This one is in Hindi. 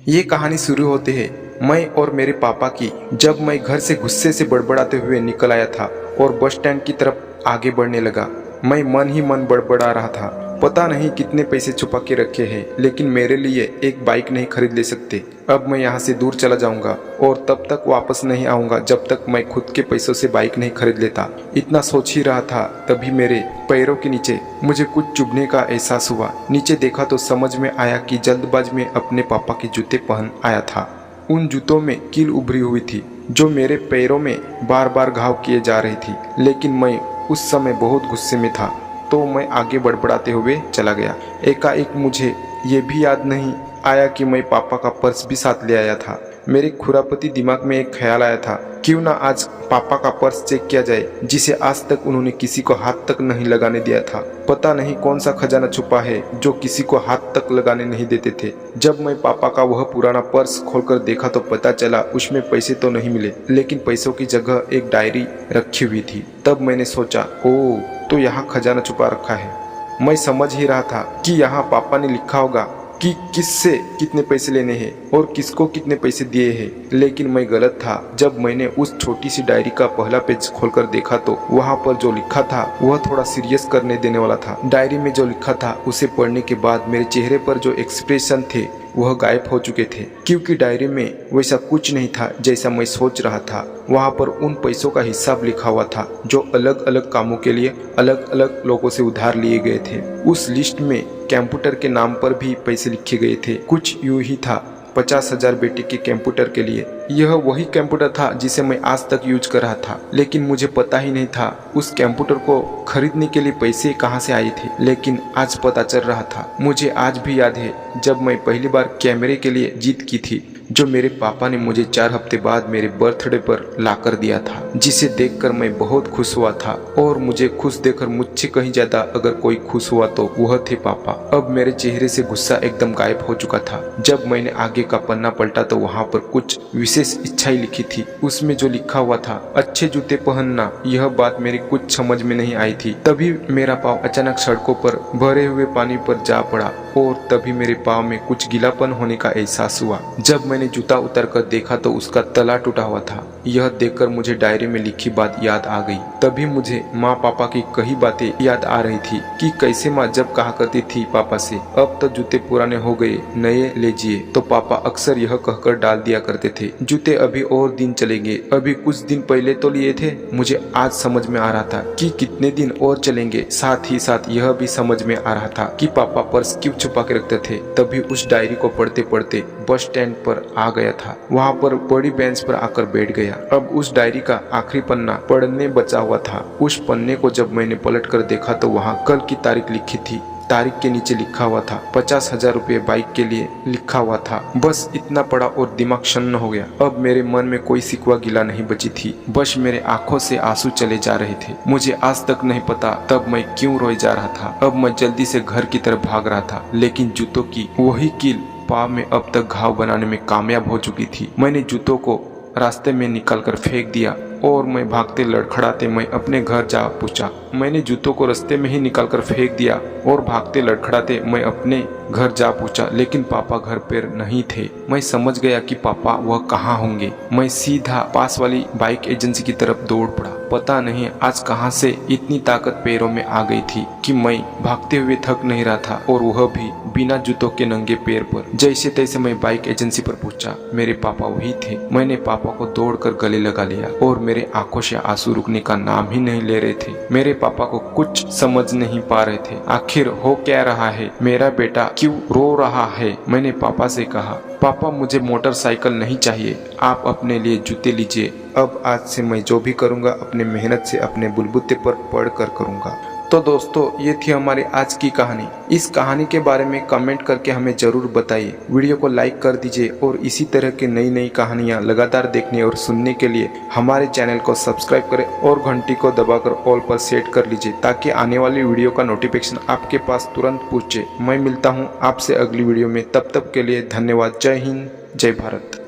ये कहानी शुरू होती है मैं और मेरे पापा की, जब मैं घर से गुस्से से बड़बड़ाते हुए निकल आया था और बस स्टैंड की तरफ आगे बढ़ने लगा। मैं मन ही मन बड़बड़ा रहा था। पता नहीं कितने पैसे छुपा के रखे हैं, लेकिन मेरे लिए एक बाइक नहीं खरीद ले सकते। अब मैं यहाँ से दूर चला जाऊंगा और तब तक वापस नहीं आऊंगा जब तक मैं खुद के पैसों से बाइक नहीं खरीद लेता। इतना सोच ही रहा था, तभी मेरे पैरों के नीचे मुझे कुछ चुभने का एहसास हुआ। नीचे देखा तो समझ में आया कि जल्दबाज में अपने पापा के जूते पहन आया था। उन जूतों में कील उभरी हुई थी जो मेरे पैरों में बार बार घाव किए जा रही थी, लेकिन मैं उस समय बहुत गुस्से में था तो मैं आगे बड़बड़ाते हुए चला गया। एकाएक मुझे ये भी याद नहीं आया कि मैं पापा का पर्स भी साथ ले आया था। मेरे खुरापती दिमाग में एक ख्याल आया था, क्यों ना आज पापा का पर्स चेक किया जाए जिसे आज तक उन्होंने किसी को हाथ तक नहीं लगाने दिया था। पता नहीं कौन सा खजाना छुपा है जो किसी को हाथ तक लगाने नहीं देते थे। जब मैं पापा का वह पुराना पर्स खोलकर देखा तो पता चला उसमें पैसे तो नहीं मिले, लेकिन पैसों की जगह एक डायरी रखी हुई थी। तब मैंने सोचा, ओह, तो यहाँ खजाना छुपा रखा है। मैं समझ ही रहा था कि यहाँ पापा ने लिखा होगा कि किससे कितने पैसे लेने हैं और किसको कितने पैसे दिए हैं, लेकिन मैं गलत था। जब मैंने उस छोटी सी डायरी का पहला पेज खोलकर देखा तो वहाँ पर जो लिखा था वह थोड़ा सीरियस करने देने वाला था। डायरी में जो लिखा था उसे पढ़ने के बाद मेरे चेहरे पर जो एक्सप्रेशन थे वह गायब हो चुके थे, क्योंकि डायरी में वैसा कुछ नहीं था जैसा मैं सोच रहा था। वहाँ पर उन पैसों का हिसाब लिखा हुआ था जो अलग अलग कामों के लिए अलग अलग लोगों से उधार लिए गए थे। उस लिस्ट में कंप्यूटर के नाम पर भी पैसे लिखे गए थे। कुछ यूं ही था, 50,000 बेटे के कंप्यूटर के लिए। यह वही कंप्यूटर था जिसे मैं आज तक यूज कर रहा था, लेकिन मुझे पता ही नहीं था उस कंप्यूटर को खरीदने के लिए पैसे कहां से आए थे। लेकिन आज पता चल रहा था। मुझे आज भी याद है जब मैं पहली बार कैमरे के लिए जीत की थी, जो मेरे पापा ने मुझे 4 हफ्ते बाद मेरे बर्थडे पर लाकर दिया था, जिसे देखकर मैं बहुत खुश हुआ था। और मुझे खुश देखकर मुझसे कहीं ज्यादा अगर कोई खुश हुआ तो वह थे पापा। अब मेरे चेहरे से गुस्सा एकदम गायब हो चुका था। जब मैंने आगे का पन्ना पलटा तो वहाँ पर कुछ विशेष इच्छाएं लिखी थी। उसमें जो लिखा हुआ था, अच्छे जूते पहनना, यह बात मेरी कुछ समझ में नहीं आई थी। तभी मेरा पाँव अचानक सड़कों पर भरे हुए पानी पर जा पड़ा और तभी मेरे पाँव में कुछ गीलापन होने का एहसास हुआ। जब मैंने जूता उतार कर देखा तो उसका तला टूटा हुआ था। यह देखकर मुझे डायरी में लिखी बात याद आ गई। तभी मुझे माँ पापा की कही बातें याद आ रही थी कि कैसे माँ जब कहा करती थी पापा से, अब तो जूते पुराने हो गए, नए लीजिए, तो पापा अक्सर यह कहकर डाल दिया करते थे, जूते अभी और दिन चलेंगे, अभी कुछ दिन पहले तो लिए थे। मुझे आज समझ में आ रहा था कि कितने दिन और चलेंगे। साथ ही साथ यह भी समझ में आ रहा था कि पापा पर्स क्यों छुपा के रखते थे। तभी उस डायरी को पढ़ते पढ़ते बस स्टैंड पर आ गया था। वहाँ पर बड़ी बेंच पर आकर बैठ गया। अब उस डायरी का आखिरी पन्ना पढ़ने बचा हुआ था। उस पन्ने को जब मैंने पलट कर देखा तो वहाँ कल की तारीख लिखी थी। तारीख के नीचे लिखा हुआ था 50,000 रुपये बाइक के लिए लिखा हुआ था। बस इतना पड़ा और दिमाग शन्न हो गया। अब मेरे मन में कोई सिकवा गिला नहीं बची थी, बस मेरे आंखों से आंसू चले जा रहे थे। मुझे आज तक नहीं पता तब मैं क्यों रोए जा रहा था। अब मैं जल्दी से घर की तरफ भाग रहा था, लेकिन जूतों की वही कील पाँव में अब तक घाव बनाने में कामयाब हो चुकी थी। मैंने जूतों को रास्ते में निकालकर फेंक दिया और मैं भागते लड़खड़ाते मैं अपने घर जा पहुंचा। मैंने जूतों को रास्ते में ही निकालकर फेंक दिया और भागते लड़खड़ाते मैं अपने घर जा पहुंचा, लेकिन पापा घर पर नहीं थे। मैं समझ गया कि पापा वह कहाँ होंगे। मैं सीधा पास वाली बाइक एजेंसी की तरफ दौड़ पड़ा। पता नहीं आज कहां से इतनी ताकत पैरों में आ गई थी कि मैं भागते हुए थक नहीं रहा था, और वह भी बिना जूतों के नंगे पैर पर। जैसे तैसे मैं बाइक एजेंसी पर पहुंचा। मेरे पापा वही थे। मैंने पापा को दौड़कर गले लगा लिया और मेरे आंखों से आंसू रुकने का नाम ही नहीं ले रहे थे। मेरे पापा को कुछ समझ नहीं पा रहे थे। आखिर हो क्या रहा है, मेरा बेटा क्यों रो रहा है। मैंने पापा से कहा, पापा मुझे मोटरसाइकिल नहीं चाहिए, आप अपने लिए जूते लीजिए। अब आज से मैं जो भी करूँगा अपने मेहनत से अपने बुलबुते पर पढ़ कर करूँगा। तो दोस्तों, ये थी हमारी आज की कहानी। इस कहानी के बारे में कमेंट करके हमें ज़रूर बताइए। वीडियो को लाइक कर दीजिए और इसी तरह की नई नई कहानियाँ लगातार देखने और सुनने के लिए हमारे चैनल को सब्सक्राइब करें और घंटी को दबाकर ऑल पर सेट कर लीजिए, ताकि आने वाली वीडियो का नोटिफिकेशन आपके पास तुरंत पहुँचे। मैं मिलता हूँ आपसे अगली वीडियो में, तब तक के लिए धन्यवाद। जय हिंद, जय भारत।